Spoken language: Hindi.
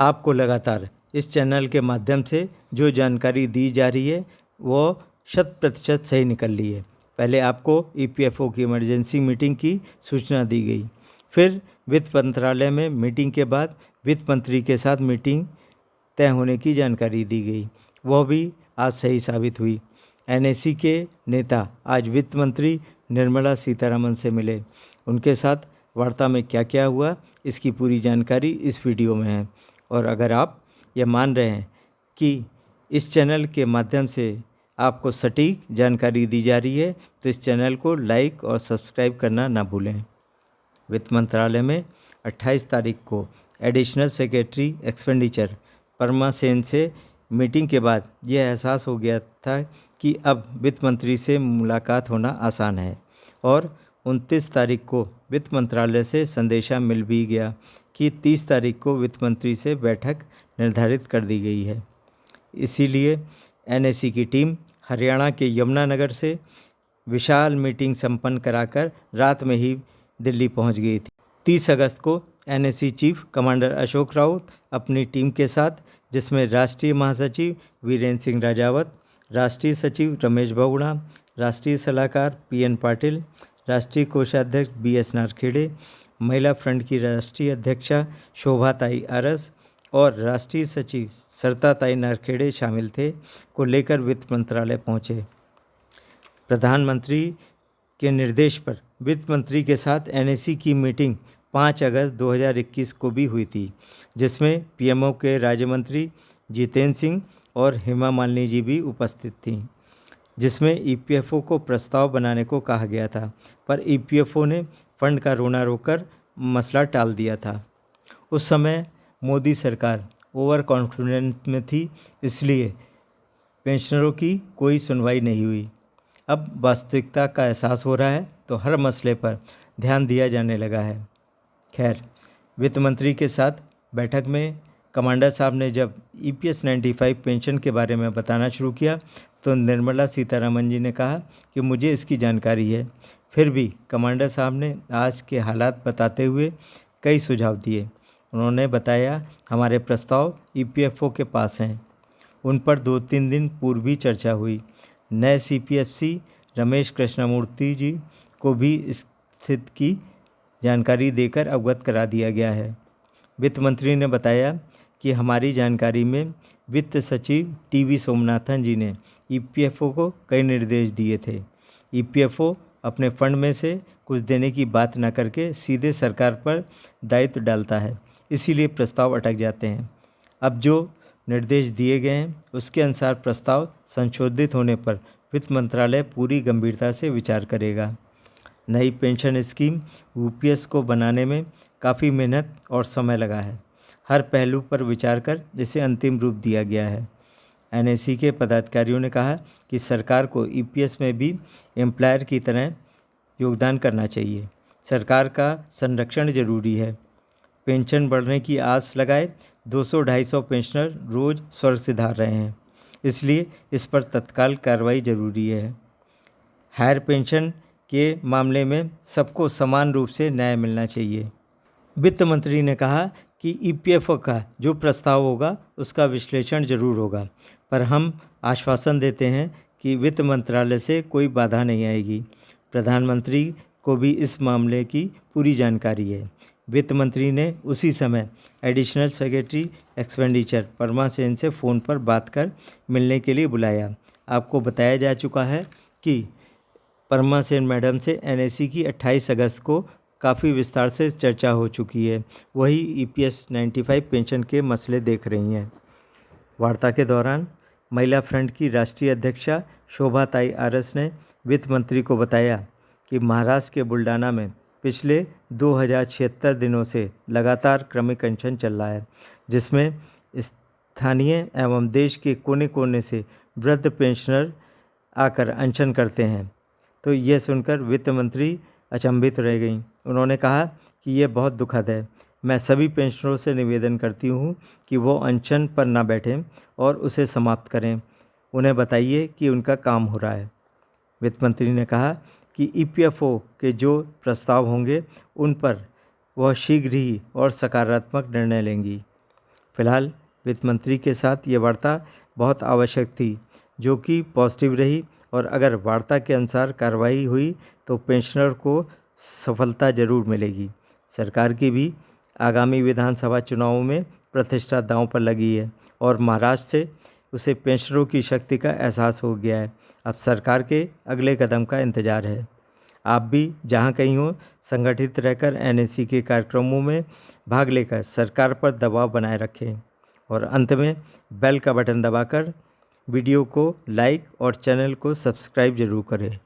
आपको लगातार इस चैनल के माध्यम से जो जानकारी दी जा रही है वो 100% सही निकल रही है। पहले आपको ईपीएफओ की इमरजेंसी मीटिंग की सूचना दी गई, फिर वित्त मंत्रालय में मीटिंग के बाद वित्त मंत्री के साथ मीटिंग तय होने की जानकारी दी गई, वह भी आज सही साबित हुई। एनएसी के नेता आज वित्त मंत्री निर्मला सीतारमण से मिले। उनके साथ वार्ता में क्या क्या हुआ इसकी पूरी जानकारी इस वीडियो में है। और अगर आप यह मान रहे हैं कि इस चैनल के माध्यम से आपको सटीक जानकारी दी जा रही है तो इस चैनल को लाइक और सब्सक्राइब करना ना भूलें। वित्त मंत्रालय में 28 तारीख को एडिशनल सेक्रेटरी एक्सपेंडिचर परमा सेन से मीटिंग के बाद यह एहसास हो गया था कि अब वित्त मंत्री से मुलाकात होना आसान है, और 29 तारीख को वित्त मंत्रालय से संदेशा मिल भी गया कि 30 तारीख को वित्त मंत्री से बैठक निर्धारित कर दी गई है। इसीलिए एनएसी की टीम हरियाणा के यमुनानगर से विशाल मीटिंग संपन्न कराकर रात में ही दिल्ली पहुंच गई थी। 30 अगस्त को NAC chief commander Ashok Raut अपनी टीम के साथ, जिसमें राष्ट्रीय महासचिव वीरेंद्र सिंह राजावत, राष्ट्रीय सचिव रमेश बहुगुणा, राष्ट्रीय सलाहकार पीएन पाटिल, राष्ट्रीय कोषाध्यक्ष बीएस नारखेड़े, महिला फ्रंट की राष्ट्रीय अध्यक्षा शोभाताई आरस और राष्ट्रीय सचिव सरताताई नारखेड़े शामिल थे, को लेकर वित्त मंत्रालय पहुंचे। प्रधानमंत्री के निर्देश पर वित्त मंत्री के साथ एनएसी की मीटिंग 5 अगस्त 2021 को भी हुई थी, जिसमें पीएमओ के राज्य मंत्री जितेंद्र सिंह और हेमा मालिनी जी भी उपस्थित थीं, जिसमें ईपीएफओ को प्रस्ताव बनाने को कहा गया था, पर ईपीएफओ ने फंड का रोना रोककर मसला टाल दिया था। उस समय मोदी सरकार ओवर कॉन्फिडेंट में थी, इसलिए पेंशनरों की कोई सुनवाई नहीं हुई। अब वास्तविकता का एहसास हो रहा है तो हर मसले पर ध्यान दिया जाने लगा है। खैर, वित्त मंत्री के साथ बैठक में कमांडर साहब ने जब ईपीएस 95 पेंशन के बारे में बताना शुरू किया तो निर्मला सीतारमण जी ने कहा कि मुझे इसकी जानकारी है। फिर भी कमांडर साहब ने आज के हालात बताते हुए कई सुझाव दिए। उन्होंने बताया, हमारे प्रस्ताव ईपीएफओ के पास हैं, उन पर 2-3 दिन पूर्व भी चर्चा हुई। नए सीपीएफसी रमेश कृष्णमूर्ति जी को भी इस स्थिति की जानकारी देकर अवगत करा दिया गया है। वित्त मंत्री ने बताया कि हमारी जानकारी में वित्त सचिव टीवी सोमनाथन जी ने ईपीएफओ को कई निर्देश दिए थे। ईपीएफओ अपने फंड में से कुछ देने की बात न करके सीधे सरकार पर दायित्व डालता है, इसीलिए प्रस्ताव अटक जाते हैं। अब जो निर्देश दिए गए हैं उसके अनुसार प्रस्ताव संशोधित होने पर वित्त मंत्रालय पूरी गंभीरता से विचार करेगा। नई पेंशन स्कीम यूपीएस को बनाने में काफ़ी मेहनत और समय लगा है। हर पहलू पर विचार कर इसे अंतिम रूप दिया गया है। एनएसी के पदाधिकारियों ने कहा कि सरकार को ईपीएस में भी एम्प्लॉयर की तरह योगदान करना चाहिए। सरकार का संरक्षण जरूरी है। पेंशन बढ़ने की आस लगाए 200-250 पेंशनर रोज स्वर्ग सिधार रहे हैं, इसलिए इस पर तत्काल कार्रवाई जरूरी है। हायर पेंशन के मामले में सबको समान रूप से न्याय मिलना चाहिए। वित्त मंत्री ने कहा कि ईपीएफओ का जो प्रस्ताव होगा उसका विश्लेषण जरूर होगा, पर हम आश्वासन देते हैं कि वित्त मंत्रालय से कोई बाधा नहीं आएगी। प्रधानमंत्री को भी इस मामले की पूरी जानकारी है। वित्त मंत्री ने उसी समय एडिशनल सेक्रेटरी एक्सपेंडिचर परमा सेन से फ़ोन पर बात कर मिलने के लिए बुलाया। आपको बताया जा चुका है कि परमा सेन मैडम से एनएसी की 28 अगस्त को काफ़ी विस्तार से चर्चा हो चुकी है। वही ईपीएस 95 पेंशन के मसले देख रही हैं। वार्ता के दौरान महिला फ्रंट की राष्ट्रीय अध्यक्षा शोभाताई आरस ने वित्त मंत्री को बताया कि महाराष्ट्र के बुल्डाना में पिछले 2076 दिनों से लगातार क्रमिक अनशन चल रहा है, जिसमें स्थानीय एवं देश के कोने कोने से वृद्ध पेंशनर आकर अनशन करते हैं। तो यह सुनकर वित्त मंत्री अचंभित रह गईं। उन्होंने कहा कि यह बहुत दुखद है। मैं सभी पेंशनरों से निवेदन करती हूँ कि वो अनशन पर ना बैठें और उसे समाप्त करें। उन्हें बताइए कि उनका काम हो रहा है। वित्त मंत्री ने कहा कि ईपीएफओ के जो प्रस्ताव होंगे उन पर वह शीघ्र ही और सकारात्मक निर्णय लेंगी। फिलहाल वित्त मंत्री के साथ ये वार्ता बहुत आवश्यक थी, जो कि पॉजिटिव रही, और अगर वार्ता के अनुसार कार्रवाई हुई तो पेंशनर को सफलता जरूर मिलेगी। सरकार की भी आगामी विधानसभा चुनावों में प्रतिष्ठा दांव पर लगी है और महाराष्ट्र से उसे पेंशनरों की शक्ति का एहसास हो गया है। अब सरकार के अगले कदम का इंतजार है। आप भी जहां कहीं हो, संगठित रहकर एनएससी के कार्यक्रमों में भाग लेकर सरकार पर दबाव बनाए रखें, और अंत में बेल का बटन दबाकर वीडियो को लाइक और चैनल को सब्सक्राइब जरूर करें।